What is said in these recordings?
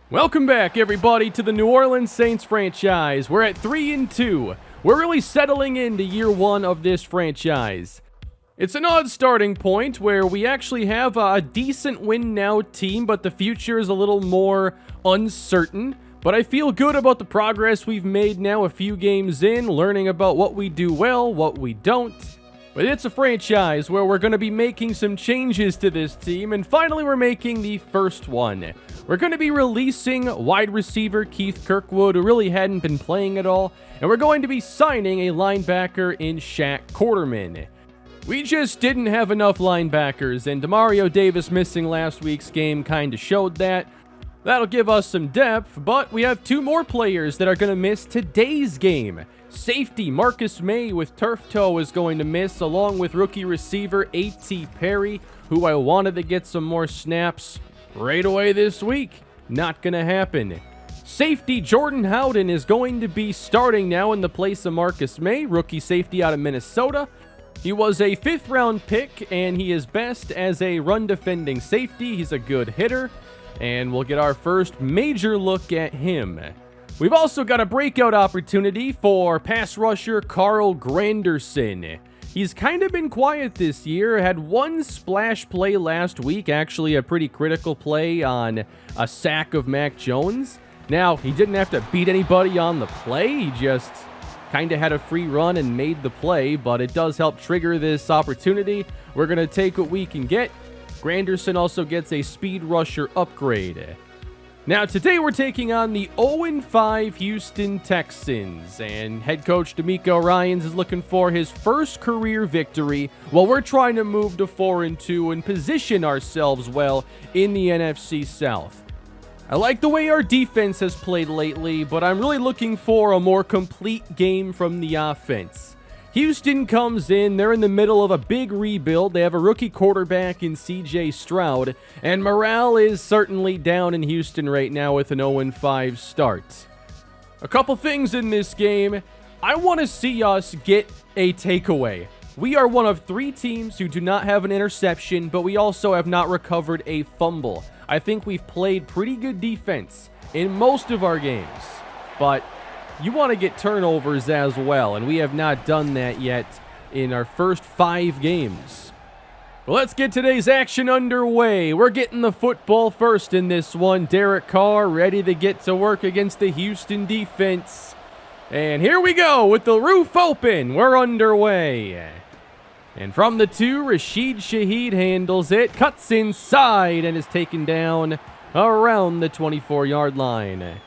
Welcome back, everybody, to the New Orleans Saints franchise. We're at 3-2. We're really settling into year one of this franchise. It's an odd starting point where we actually have a decent win-now team, but the future is a little more uncertain. But I feel good about the progress we've made now a few games in, learning about what we do well, what we don't. But it's a franchise where we're going to be making some changes to this team, and finally we're making the first one. We're going to be releasing wide receiver Keith Kirkwood, who really hadn't been playing at all, and we're going to be signing a linebacker in Shaq Quarterman. We just didn't have enough linebackers, and Demario Davis missing last week's game kind of showed that. That'll give us some depth, but we have two more players that are going to miss today's game. Safety Marcus May with turf toe is going to miss, along with rookie receiver A.T. Perry, who I wanted to get some more snaps right away this week. Not going to happen. Safety Jordan Howden is going to be starting now in the place of Marcus May, rookie safety out of Minnesota. He was a 5th-round pick, and he is best as a run-defending safety. He's a good hitter, and we'll get our first major look at him. We've also got a breakout opportunity for pass rusher Carl Granderson. He's kind of been quiet this year, had one splash play last week, actually a pretty critical play on a sack of Mac Jones. Now, he didn't have to beat anybody on the play, he just kind of had a free run and made the play, but it does help trigger this opportunity. We're going to take what we can get. Granderson also gets a speed rusher upgrade. Now, today we're taking on the 0-5 Houston Texans, and head coach D'Amico Ryans is looking for his first career victory while we're trying to move to 4-2 and position ourselves well in the NFC South. I like the way our defense has played lately, but I'm really looking for a more complete game from the offense. Houston comes in, they're in the middle of a big rebuild. They have a rookie quarterback in C.J. Stroud, and morale is certainly down in Houston right now with an 0-5 start. A couple things in this game. I want to see us get a takeaway. We are one of 3 teams who do not have an interception, but we also have not recovered a fumble. I think we've played pretty good defense in most of our games, but you want to get turnovers as well, and we have not done that yet in our first 5 games. Well, let's get today's action underway. We're getting the football first in this one. Derek Carr ready to get to work against the Houston defense. And here we go with the roof open. We're underway. And from the 2, Rashid Shaheed handles it, cuts inside, and is taken down around the 24-yard line.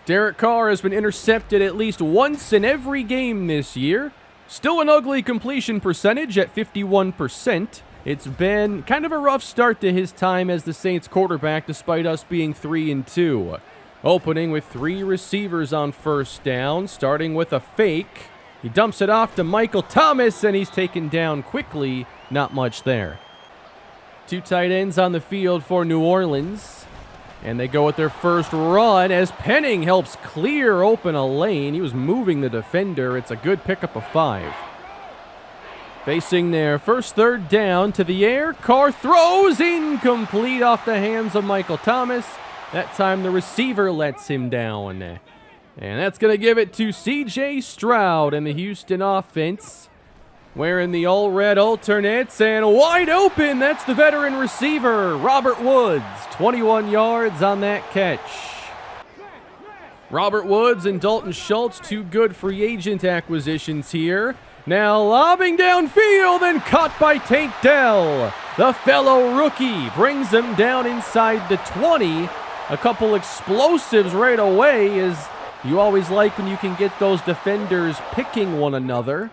Derek Carr has been intercepted at least once in every game this year. Still an ugly completion percentage at 51%. It's been kind of a rough start to his time as the Saints quarterback, despite us being 3-2. Opening with 3 receivers on first down, starting with a fake. He dumps it off to Michael Thomas, and he's taken down quickly. Not much there. 2 tight ends on the field for New Orleans. And they go with their first run as Penning helps clear open a lane. He was moving the defender. It's a good pickup of 5. Facing their first 3rd down to the air. Carr throws incomplete off the hands of Michael Thomas. That time the receiver lets him down. And that's going to give it to C.J. Stroud and the Houston offense. Wearing the all-red alternates, and wide open, that's the veteran receiver, Robert Woods. 21 yards on that catch. Robert Woods and Dalton Schultz, 2 good free agent acquisitions here. Now lobbing downfield and caught by Tank Dell. The fellow rookie brings him down inside the 20. A couple explosives right away, as you always like when you can get those defenders picking one another.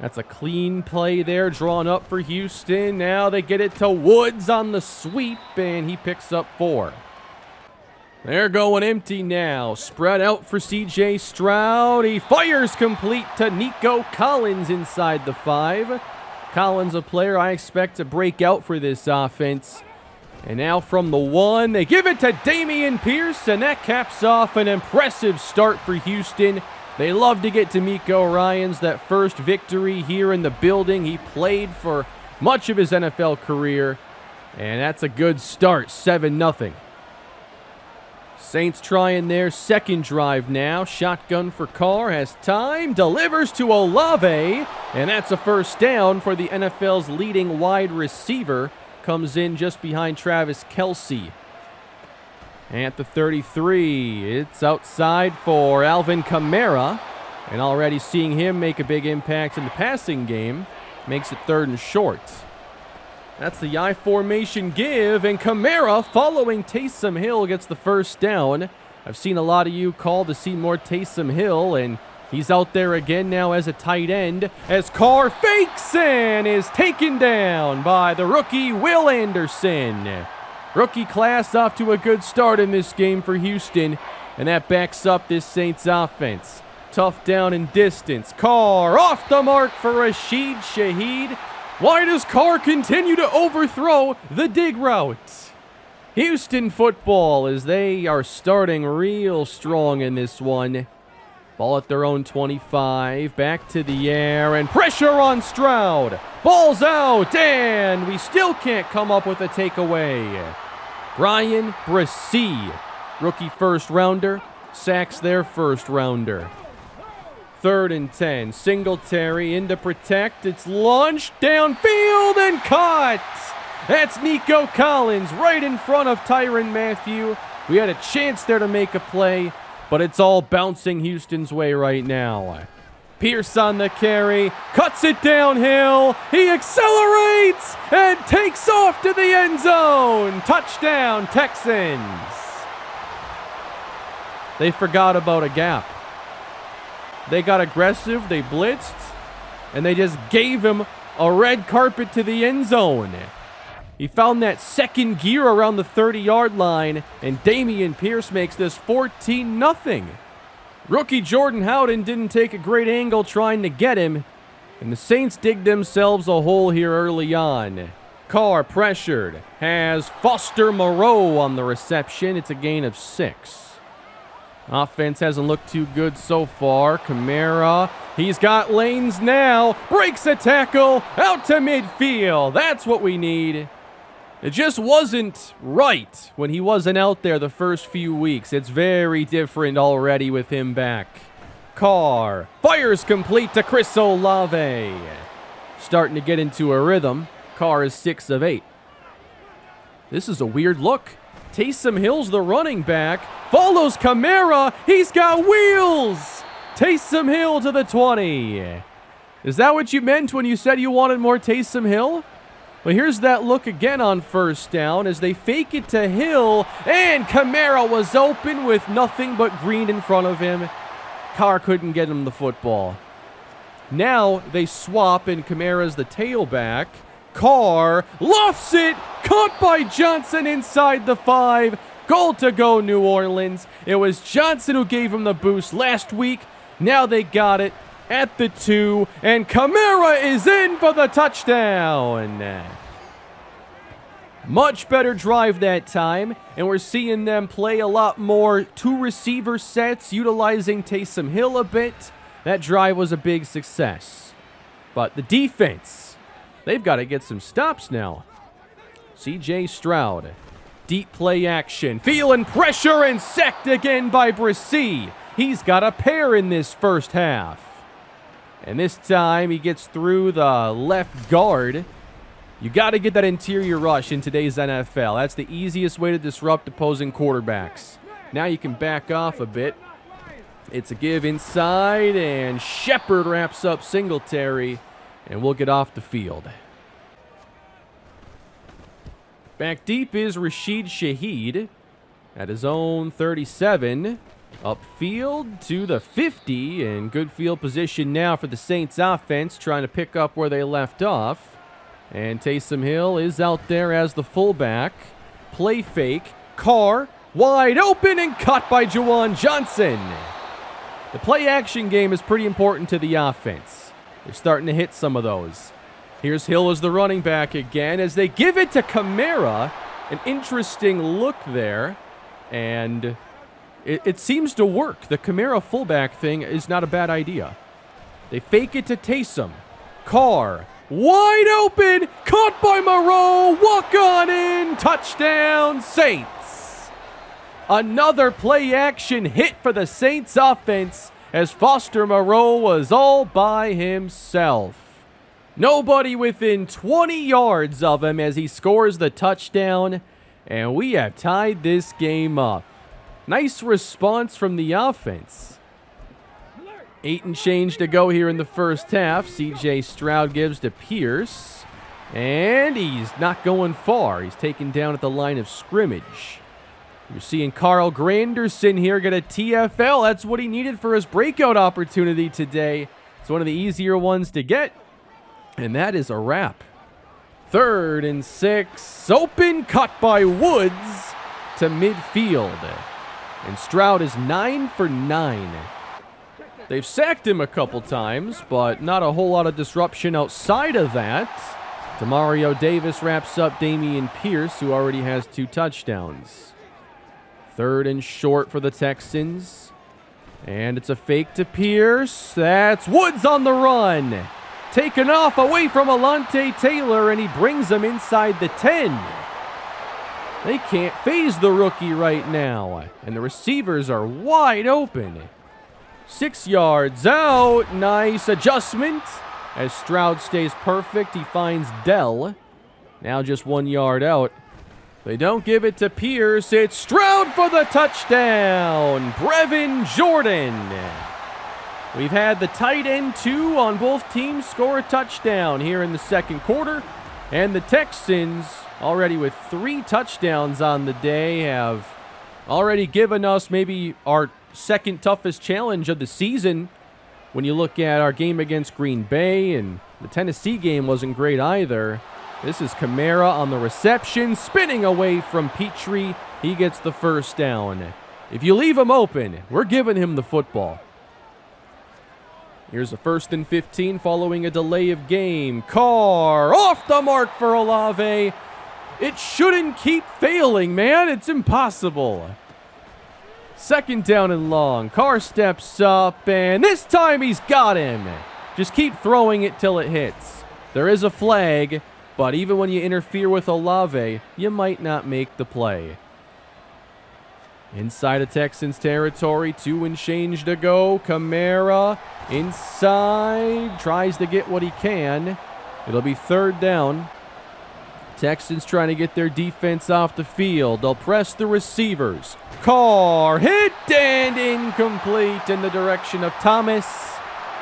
That's a clean play there, drawn up for Houston. Now they get it to Woods on the sweep, and he picks up 4. They're going empty now. Spread out for C.J. Stroud. He fires complete to Nico Collins inside the 5. Collins, a player I expect to break out for this offense. And now from the 1, they give it to Dameon Pierce, and that caps off an impressive start for Houston. They love to get D'Amico Ryans that first victory here in the building. He played for much of his NFL career, and that's a good start, 7-0. Saints trying their second drive now. Shotgun for Carr, has time, delivers to Olave, and that's a first down for the NFL's leading wide receiver. Comes in just behind Travis Kelce. At the 33, it's outside for Alvin Kamara, and already seeing him make a big impact in the passing game. Makes it 3rd and short. That's the I formation give, and Kamara, following Taysom Hill, gets the first down. I've seen a lot of you call to see more Taysom Hill, and he's out there again now as a tight end, as Carr fakes and is taken down by the rookie Will Anderson. Rookie class off to a good start in this game for Houston, and that backs up this Saints offense. Tough down and distance. Carr off the mark for Rashid Shaheed. Why does Carr continue to overthrow the dig route? Houston football, as they are starting real strong in this one. Ball at their own 25. Back to the air, and pressure on Stroud. Ball's out, and we still can't come up with a takeaway. Brian Bresee, rookie first rounder, sacks their first rounder. 3rd and 10. Singletary in to protect. It's launched downfield and caught. That's Nico Collins right in front of Tyrann Mathieu. We had a chance there to make a play, but it's all bouncing Houston's way right now. Pierce on the carry, cuts it downhill. He accelerates and takes off to the end zone. Touchdown, Texans. They forgot about a gap. They got aggressive, they blitzed, and they just gave him a red carpet to the end zone. He found that second gear around the 30-yard line, and Dameon Pierce makes this 14-0. Rookie Jordan Howden didn't take a great angle trying to get him, and the Saints dig themselves a hole here early on. Carr pressured, has Foster Moreau on the reception. It's a gain of 6. Offense hasn't looked too good so far. Kamara, he's got lanes now. Breaks a tackle out to midfield. That's what we need. It just wasn't right when he wasn't out there the first few weeks. It's very different already with him back. Carr fires complete to Chris Olave. Starting to get into a rhythm. Carr is 6 of 8. This is a weird look. Taysom Hill's the running back. Follows Kamara. He's got wheels. Taysom Hill to the 20. Is that what you meant when you said you wanted more Taysom Hill? Well, here's that look again on first down as they fake it to Hill. And Kamara was open with nothing but green in front of him. Carr couldn't get him the football. Now they swap and Kamara's the tailback. Carr lofts it, caught by Johnson inside the 5. Goal to go, New Orleans. It was Johnson who gave him the boost last week. Now they got it at the 2, and Kamara is in for the touchdown. Much better drive that time, and we're seeing them play a lot more 2 receiver sets, utilizing Taysom Hill a bit. That drive was a big success. But the defense, they've got to get some stops now. C.J. Stroud, deep play action, feeling pressure and sacked again by Bresee. He's got a pair in this first half. And this time he gets through the left guard. You got to get that interior rush in today's NFL. That's the easiest way to disrupt opposing quarterbacks. Now you can back off a bit. It's a give inside, and Shepard wraps up Singletary, and we'll get off the field. Back deep is Rashid Shaheed at his own 37. Upfield to the 50, and good field position now for the Saints offense, trying to pick up where they left off. And Taysom Hill is out there as the fullback. Play fake. Carr wide open and caught by Juwan Johnson. The play action game is pretty important to the offense. They're starting to hit some of those. Here's Hill as the running back again as they give it to Kamara. An interesting look there. And it seems to work. The Kamara fullback thing is not a bad idea. They fake it to Taysom. Carr wide open. Caught by Moreau. Walk on in. Touchdown, Saints. Another play action hit for the Saints offense as Foster Moreau was all by himself. Nobody within 20 yards of him as he scores the touchdown, and we have tied this game up. Nice response from the offense. 8 and change to go here in the first half. C.J. Stroud gives to Pierce, and he's not going far. He's taken down at the line of scrimmage. You're seeing Carl Granderson here get a TFL. That's what he needed for his breakout opportunity today. It's one of the easier ones to get, and that is a wrap. 3rd and 6. Open cut by Woods to midfield. And Stroud is 9 for 9. They've sacked him a couple times, but not a whole lot of disruption outside of that. Demario Davis wraps up Dameon Pierce, who already has 2 touchdowns. 3rd and short for the Texans. And it's a fake to Pierce. That's Woods on the run. Taken off away from Alontae Taylor, and he brings him inside the 10. They can't phase the rookie right now, and the receivers are wide open. 6 yards out. Nice adjustment. As Stroud stays perfect, he finds Dell. Now just 1 yard out. They don't give it to Pierce. It's Stroud for the touchdown. Brevin Jordan. We've had the tight end 2 on both teams score a touchdown here in the second quarter. And the Texans, already with 3 touchdowns on the day, have already given us maybe our second toughest challenge of the season. When you look at our game against Green Bay, and the Tennessee game wasn't great either. This is Kamara on the reception, spinning away from Petrie. He gets the first down. If you leave him open, we're giving him the football. Here's a 1st and 15 following a delay of game. Carr off the mark for Olave. It shouldn't keep failing, man. It's impossible. 2nd down and long. Carr steps up, and this time he's got him. Just keep throwing it till it hits. There is a flag, but even when you interfere with Olave, you might not make the play. Inside of Texans territory, 2 and change to go. Kamara inside, tries to get what he can. It'll be 3rd down. Texans trying to get their defense off the field. They'll press the receivers. Carr hit and incomplete in the direction of Thomas.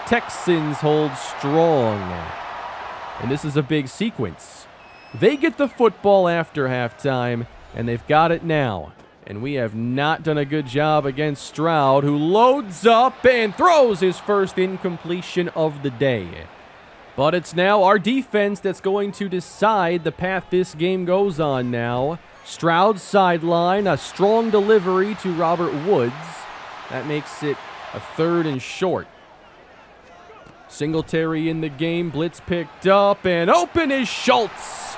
Texans hold strong. And this is a big sequence. They get the football after halftime, and they've got it now. And we have not done a good job against Stroud, who loads up and throws his first incompletion of the day. But it's now our defense that's going to decide the path this game goes on now. Stroud sideline, a strong delivery to Robert Woods. That makes it a 3rd and short. Singletary in the game, blitz picked up, and open is Schultz.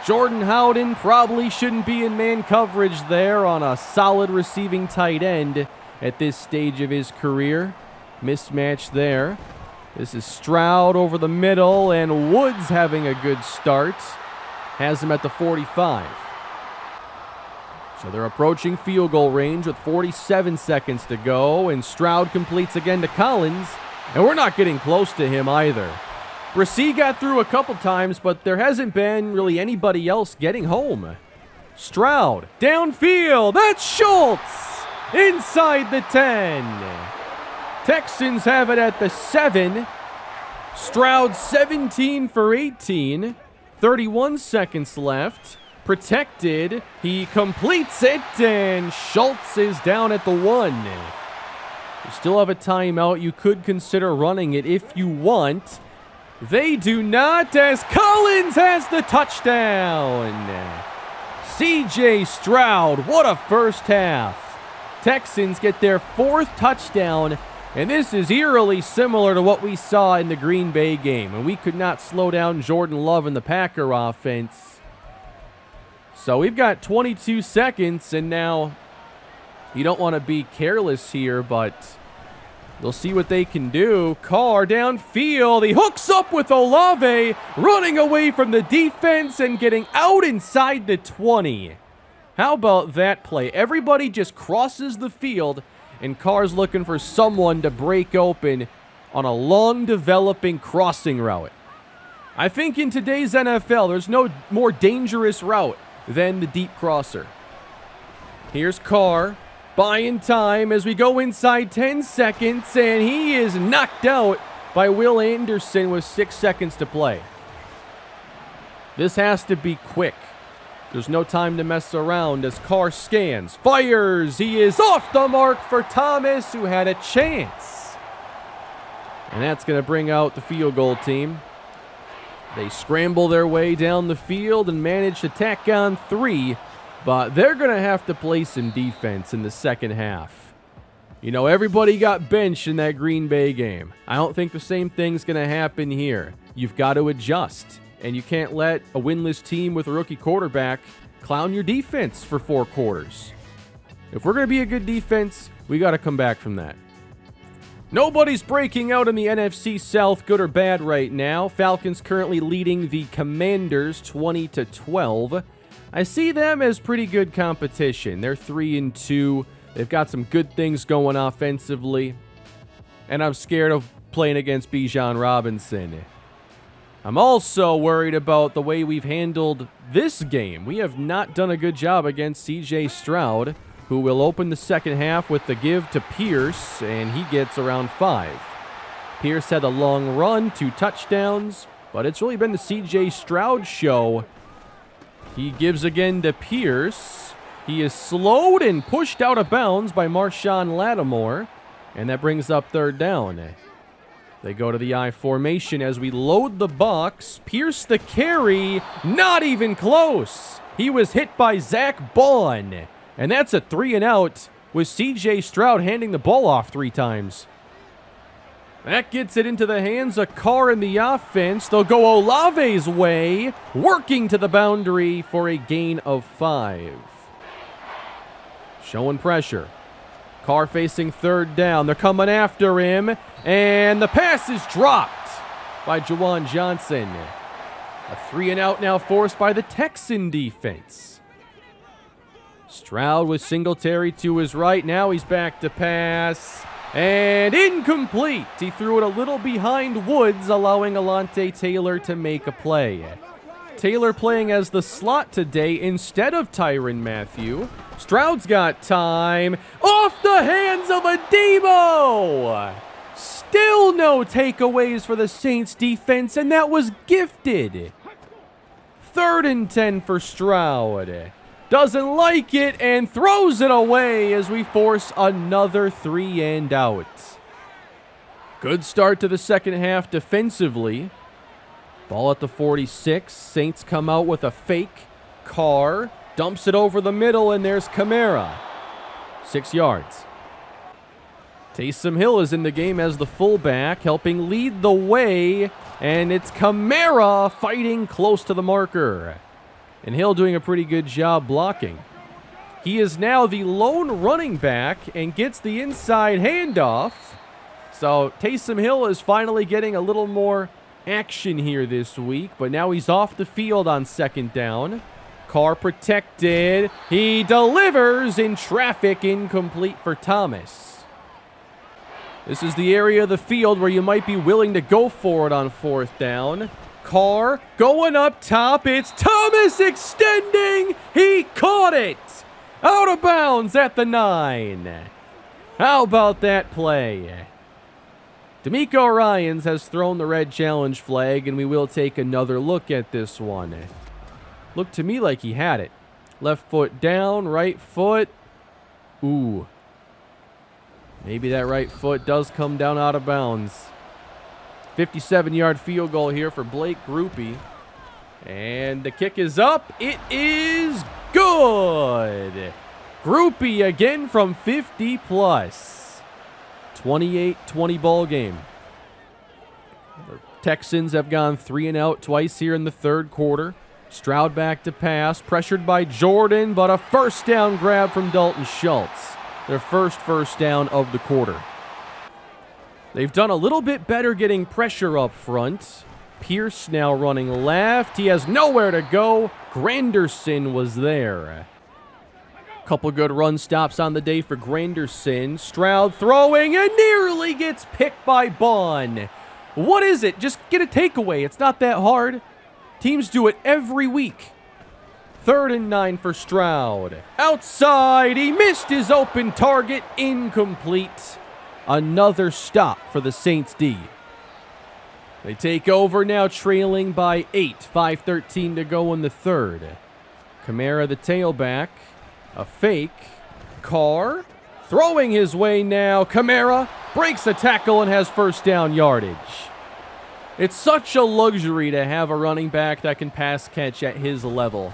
Jordan Howden probably shouldn't be in man coverage there on a solid receiving tight end at this stage of his career. Mismatch there. This is Stroud over the middle, and Woods having a good start. Has him at the 45. So they're approaching field goal range with 47 seconds to go, and Stroud completes again to Collins, and we're not getting close to him either. Brissy got through a couple times, but there hasn't been really anybody else getting home. Stroud, downfield, that's Schultz! Inside the 10. Texans have it at the 7. Stroud 17 for 18. 31 seconds left. Protected. He completes it, and Schultz is down at the 1. You still have a timeout. You could consider running it if you want. They do not, as Collins has the touchdown. C.J. Stroud, what a first half. Texans get their 4th touchdown, and this is eerily similar to what we saw in the Green Bay game, and we could not slow down Jordan Love and the Packer offense. So we've got 22 seconds, and now you don't want to be careless here, but they'll see what they can do. Carr downfield. He hooks up with Olave, running away from the defense and getting out inside the 20. How about that play? Everybody just crosses the field, and Carr's looking for someone to break open on a long developing crossing route. I think in today's NFL, there's no more dangerous route than the deep crosser. Here's Carr, buying time as we go inside 10 seconds, and he is knocked out by Will Anderson with 6 seconds to play. This has to be quick. There's no time to mess around as Carr scans, fires, he is off the mark for Thomas, who had a chance. And that's going to bring out the field goal team. They scramble their way down the field and manage to tack on 3, but they're going to have to play some defense in the second half. You know, everybody got benched in that Green Bay game. I don't think the same thing's going to happen here. You've got to adjust. And you can't let a winless team with a rookie quarterback clown your defense for 4 quarters. If we're going to be a good defense, we got to come back from that. Nobody's breaking out in the NFC South, good or bad right now. Falcons currently leading the Commanders 20-12. I see them as pretty good competition. They're 3-2. They've got some good things going offensively. And I'm scared of playing against Bijan Robinson. I'm also worried about the way we've handled this game. We have not done a good job against C.J. Stroud, who will open the second half with the give to Pierce, and he gets around 5. Pierce had a long run, 2 touchdowns, but it's really been the C.J. Stroud show. He gives again to Pierce. He is slowed and pushed out of bounds by Marshawn Lattimore, and that brings up third down. They go to the I formation as we load the box. Pierce the carry, not even close. He was hit by Zach Bond. And that's a 3-and-out with C.J. Stroud handing the ball off 3 times. That gets it into the hands of Carr in the offense. They'll go Olave's way, working to the boundary for a gain of 5. Showing pressure. Carr facing third down. They're coming after him. And the pass is dropped by Juwan Johnson. A 3-and-out now forced by the Texan defense. Stroud with Singletary to his right. Now he's back to pass. And incomplete. He threw it a little behind Woods, allowing Alontae Taylor to make a play. Taylor playing as the slot today instead of Tyrann Mathieu. Stroud's got time. Off the hands of Adebo! Still no takeaways for the Saints defense, and that was gifted. 3rd and 10 for Stroud. Doesn't like it and throws it away as we force another 3-and-out. Good start to the second half defensively. Ball at the 46. Saints come out with a fake. Carr dumps it over the middle, and there's Kamara. 6 yards. Taysom Hill is in the game as the fullback, helping lead the way, and it's Kamara fighting close to the marker. And Hill doing a pretty good job blocking. He is now the lone running back and gets the inside handoff. So Taysom Hill is finally getting a little more action here this week, but now he's off the field on second down. Carr protected. He delivers in traffic, incomplete for Thomas. This is the area of the field where you might be willing to go for it on 4th down. Carr going up top. It's Thomas extending. He caught it. Out of bounds at the 9. How about that play? D'Amico Ryans has thrown the red challenge flag, and we will take another look at this one. Looked to me like he had it. Left foot down, right foot. Ooh. Maybe that right foot does come down out of bounds. 57-yard field goal here for Blake Grupe. And the kick is up. It is good. Grupe again from 50 plus. 28-20 ball game. The Texans have gone 3-and-out twice here in the third quarter. Stroud back to pass, pressured by Jordan, but a first down grab from Dalton Schultz. Their first down of the quarter. They've done a little bit better getting pressure up front. Pierce now running left. He has nowhere to go. Granderson was there. Couple good run stops on the day for Granderson. Stroud throwing and nearly gets picked by Bond. What is it? Just get a takeaway. It's not that hard. Teams do it every week. 3rd and 9 for Stroud. Outside, he missed his open target. Incomplete. Another stop for the Saints D. They take over now, trailing by 8. 5:13 to go in the third. Kamara, the tailback. A fake. Carr throwing his way now. Kamara breaks a tackle and has first down yardage. It's such a luxury to have a running back that can pass catch at his level.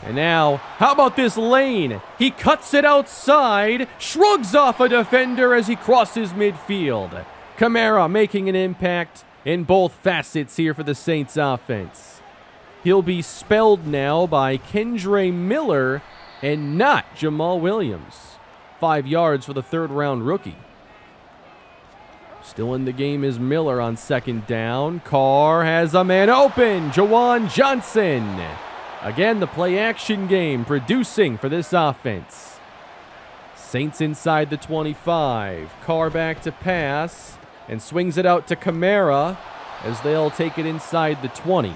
And now, how about this lane? He cuts it outside, shrugs off a defender as he crosses midfield. Kamara making an impact in both facets here for the Saints offense. He'll be spelled now by Kendre Miller and not Jamal Williams. 5 yards for the 3rd-round rookie. Still in the game is Miller on 2nd down. Carr has a man open. Jawan Johnson. Again, the play-action game producing for this offense. Saints inside the 25. Carr back to pass and swings it out to Kamara as they'll take it inside the 20.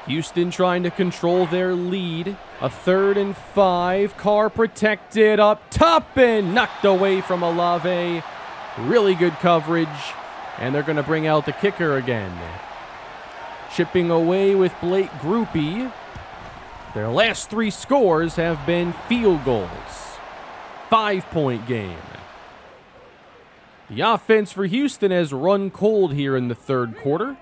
Houston trying to control their lead. A 3rd and 5. Carr protected up top and knocked away from Olave. Really good coverage. And they're going to bring out the kicker again. Chipping away with Blake Groupie. Their last 3 scores have been field goals. 5-point game. The offense for Houston has run cold here in the 3rd quarter.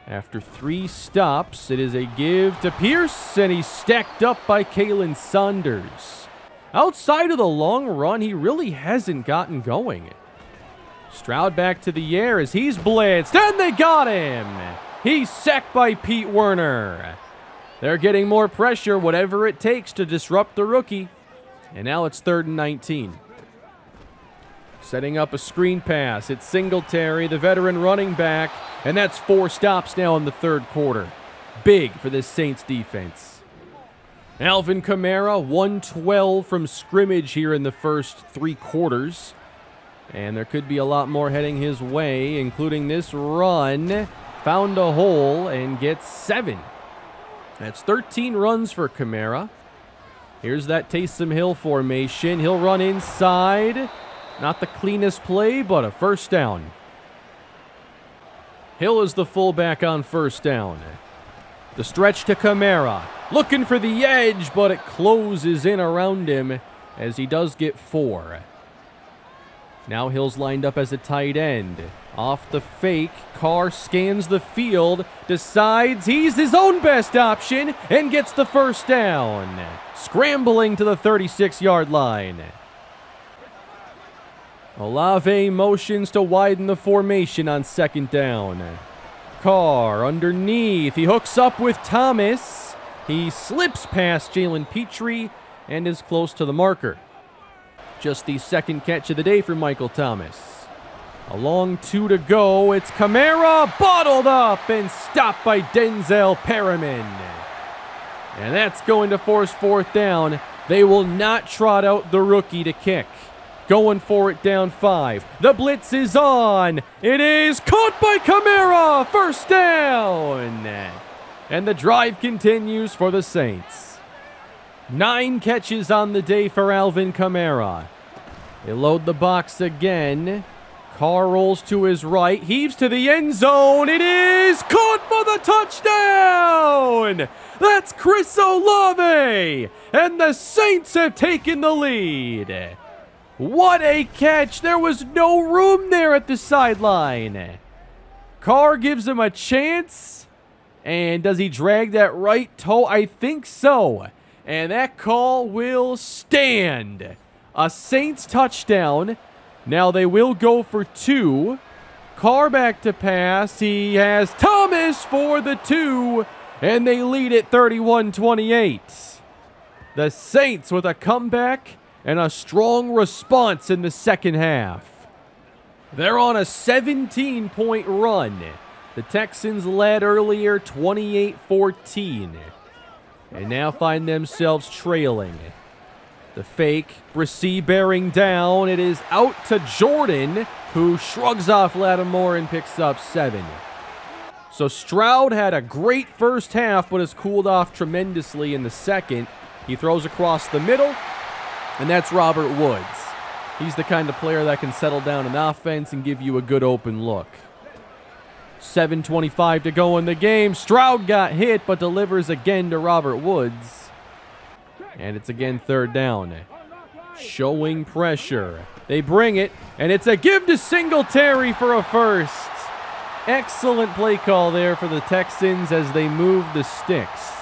After 3 stops, it is a give to Pierce, and he's stacked up by Kalen Saunders. Outside of the long run, he really hasn't gotten going. Stroud back to the air as he's blitzed, and they got him! He's sacked by Pete Werner. They're getting more pressure, whatever it takes to disrupt the rookie. And now it's 3rd and 19. Setting up a screen pass. It's Singletary, the veteran running back. And that's 4 stops now in the 3rd quarter. Big for this Saints defense. Alvin Kamara, 112 from scrimmage here in the first 3 quarters. And there could be a lot more heading his way, including this run. Found a hole and gets 7. That's 13 runs for Kamara. Here's that Taysom Hill formation. He'll run inside. Not the cleanest play, but a first down. Hill is the fullback on first down. The stretch to Kamara. Looking for the edge, but it closes in around him as he does get 4. Now Hill's lined up as a tight end. Off the fake, Carr scans the field, decides he's his own best option, and gets the first down. Scrambling to the 36-yard line. Olave motions to widen the formation on 2nd down. Carr underneath. He hooks up with Thomas. He slips past Jalen Petrie and is close to the marker. Just the 2nd catch of the day for Michael Thomas. A long 2 to go. It's Kamara bottled up and stopped by Denzel Perriman. And that's going to force 4th down. They will not trot out the rookie to kick. Going for it down 5. The blitz is on. It is caught by Kamara. First down. And the drive continues for the Saints. 9 catches on the day for Alvin Kamara. They load the box again. Carr rolls to his right, heaves to the end zone. It is caught for the touchdown! That's Chris Olave! And the Saints have taken the lead. What a catch! There was no room there at the sideline. Carr gives him a chance. And does he drag that right toe? I think so. And that call will stand. A Saints touchdown. Now they will go for 2. Carr back to pass. He has Thomas for the 2. And they lead it 31-28. The Saints with a comeback and a strong response in the 2nd half. They're on a 17-point run. The Texans led earlier 28-14. and now find themselves trailing. The fake, Brissy bearing down. It is out to Jordan, who shrugs off Lattimore and picks up 7. So Stroud had a great first half, but has cooled off tremendously in the second. He throws across the middle, and that's Robert Woods. He's the kind of player that can settle down an offense and give you a good open look. 7:25 to go in the game. Stroud got hit, but delivers again to Robert Woods. And it's again 3rd down. Showing pressure. They bring it, and it's a give to Singletary for a first. Excellent play call there for the Texans as they move the sticks.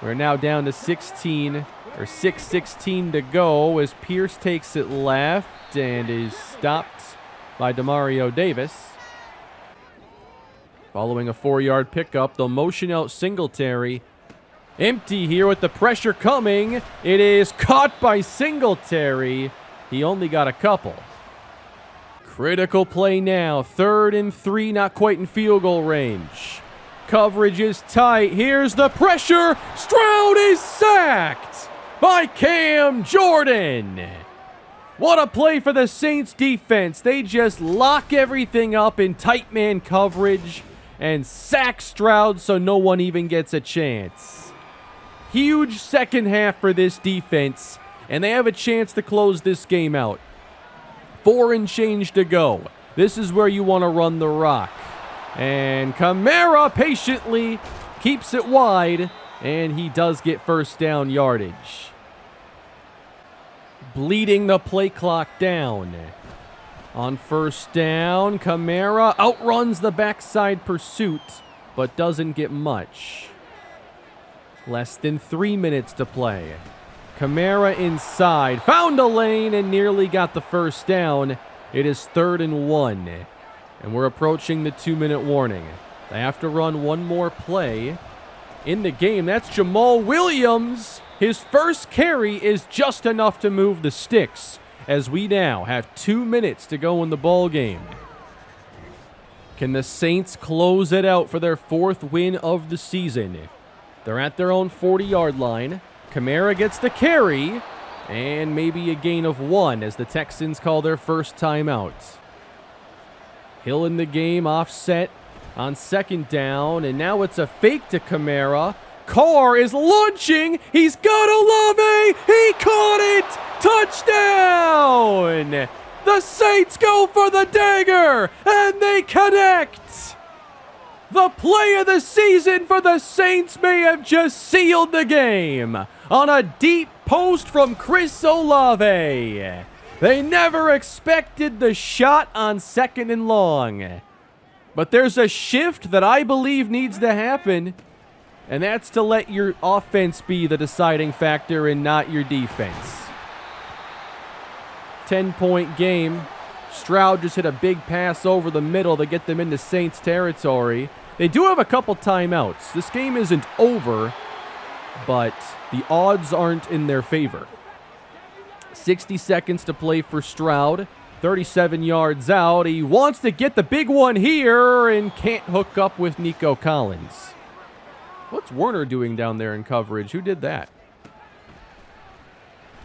We're now down to 6:16 to go as Pierce takes it left and is stopped by Demario Davis. Following a 4-yard pickup, they'll motion out Singletary. Empty here with the pressure coming. It is caught by Singletary. He only got a couple. Critical play now. 3rd and 3, not quite in field goal range. Coverage is tight. Here's the pressure. Stroud is sacked by Cam Jordan. What a play for the Saints defense. They just lock everything up in tight man coverage and sack Stroud so no one even gets a chance. Huge second half for this defense, and they have a chance to close this game out. 4 and change to go. This is where you want to run the rock. And Kamara patiently keeps it wide, and he does get first down yardage. Bleeding the play clock down. On first down, Kamara outruns the backside pursuit, but doesn't get much. Less than 3 minutes to play. Kamara inside, found a lane and nearly got the first down. It is 3rd and 1, and we're approaching the 2-minute warning. They have to run one more play in the game. That's Jamal Williams. His first carry is just enough to move the sticks, as we now have 2 minutes to go in the ball game. Can the Saints close it out for their 4th win of the season? They're at their own 40-yard line. Kamara gets the carry, and maybe a gain of 1 as the Texans call their first timeout. Hill in the game, offset on 2nd down, and now it's a fake to Kamara. Carr is launching. He's got Olave. He caught it. Touchdown. The Saints go for the dagger, and they connect. The play of the season for the Saints may have just sealed the game on a deep post from Chris Olave. They never expected the shot on 2nd and long. But there's a shift that I believe needs to happen, and that's to let your offense be the deciding factor and not your defense. 10-point game. Stroud just hit a big pass over the middle to get them into Saints territory. They do have a couple timeouts. This game isn't over, but the odds aren't in their favor. 60 seconds to play for Stroud. 37 yards out. He wants to get the big one here and can't hook up with Nico Collins. What's Werner doing down there in coverage? Who did that?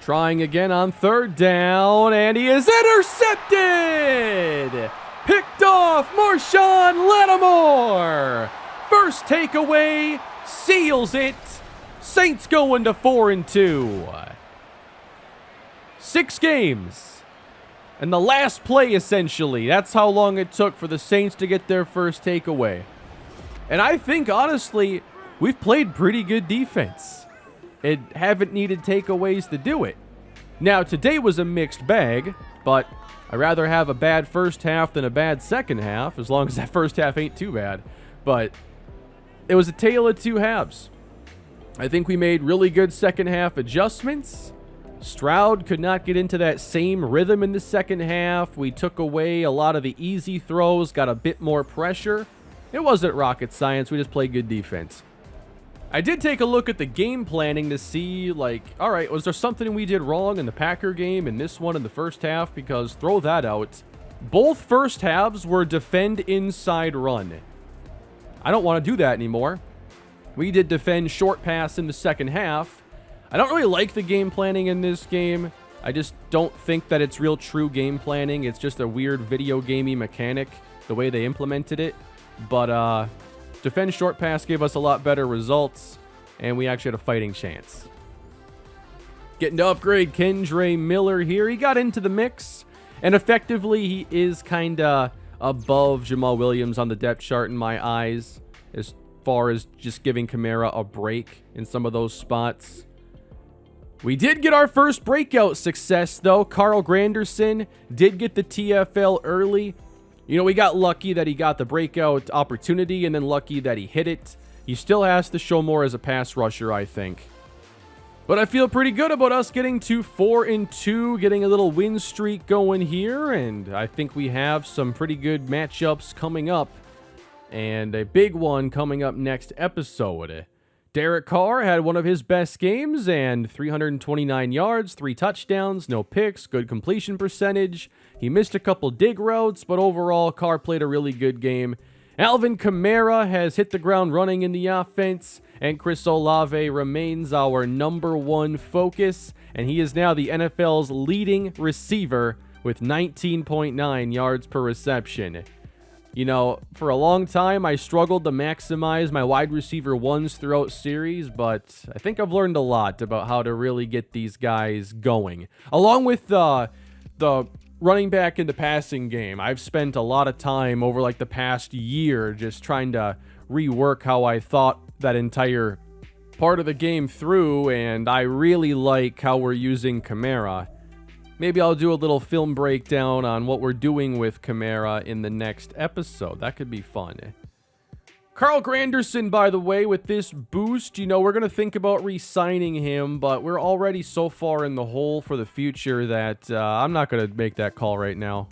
Trying again on 3rd down, and he is intercepted! Picked off Marshawn Lattimore. First takeaway seals it. Saints going to 4 and 2. 6 games. And the last play, essentially. That's how long it took for the Saints to get their first takeaway. And I think, honestly, we've played pretty good defense. It haven't needed takeaways to do it. Now, today was a mixed bag, but I'd rather have a bad first half than a bad second half, as long as that first half ain't too bad. But it was a tale of 2 halves. I think we made really good second half adjustments. Stroud could not get into that same rhythm in the second half. We took away a lot of the easy throws, got a bit more pressure. It wasn't rocket science. We just played good defense. I did take a look at the game planning to see, like, all right, was there something we did wrong in the Packer game and this one in the first half? Because throw that out. Both first halves were defend inside run. I don't want to do that anymore. We did defend short pass in the second half. I don't really like the game planning in this game. I just don't think that it's real true game planning. It's just a weird video gamey mechanic, the way they implemented it. But defend short pass gave us a lot better results, and we actually had a fighting chance. Getting to upgrade Kendre Miller here. He got into the mix, and effectively he is kind of above Jamal Williams on the depth chart in my eyes, as far as just giving Kamara a break in some of those spots. We did get our first breakout success, though. Carl Granderson did get the TFL early. You know, we got lucky that he got the breakout opportunity and then lucky that he hit it. He still has to show more as a pass rusher, I think. But I feel pretty good about us getting to 4-2, getting a little win streak going here, and I think we have some pretty good matchups coming up, and a big one coming up next episode. Derek Carr had one of his best games, and 329 yards, 3 touchdowns, no picks, good completion percentage. He missed a couple dig routes, but overall, Carr played a really good game. Alvin Kamara has hit the ground running in the offense, and Chris Olave remains our #1 focus, and he is now the NFL's leading receiver with 19.9 yards per reception. You know, for a long time, I struggled to maximize my wide receiver ones throughout series, but I think I've learned a lot about how to really get these guys going. Along with the running back in the passing game, I've spent a lot of time over like the past year just trying to rework how I thought that entire part of the game through, and I really like how we're using Kamara. Maybe I'll do a little film breakdown on what we're doing with Kamara in the next episode. That could be fun. Carl Granderson, by the way, with this boost, you know, we're going to think about re-signing him, but we're already so far in the hole for the future that I'm not going to make that call right now.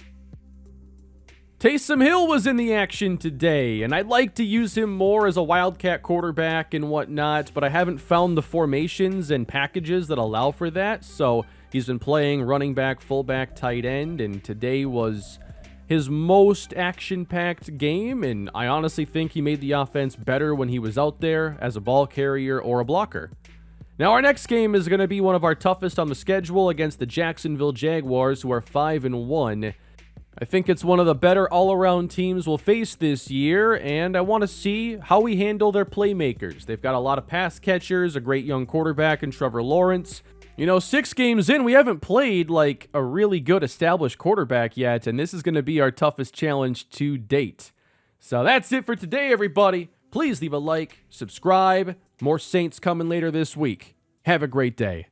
Taysom Hill was in the action today, and I'd like to use him more as a Wildcat quarterback and whatnot, but I haven't found the formations and packages that allow for that, so he's been playing running back, fullback, tight end, and today was his most action-packed game, and I honestly think he made the offense better when he was out there as a ball carrier or a blocker. Now, our next game is going to be one of our toughest on the schedule against the Jacksonville Jaguars, who are 5-1. I think it's one of the better all-around teams we'll face this year, and I want to see how we handle their playmakers. They've got a lot of pass catchers, a great young quarterback in Trevor Lawrence. You know, 6 games in, we haven't played like a really good established quarterback yet, and this is going to be our toughest challenge to date. So that's it for today, everybody. Please leave a like, subscribe. More Saints coming later this week. Have a great day.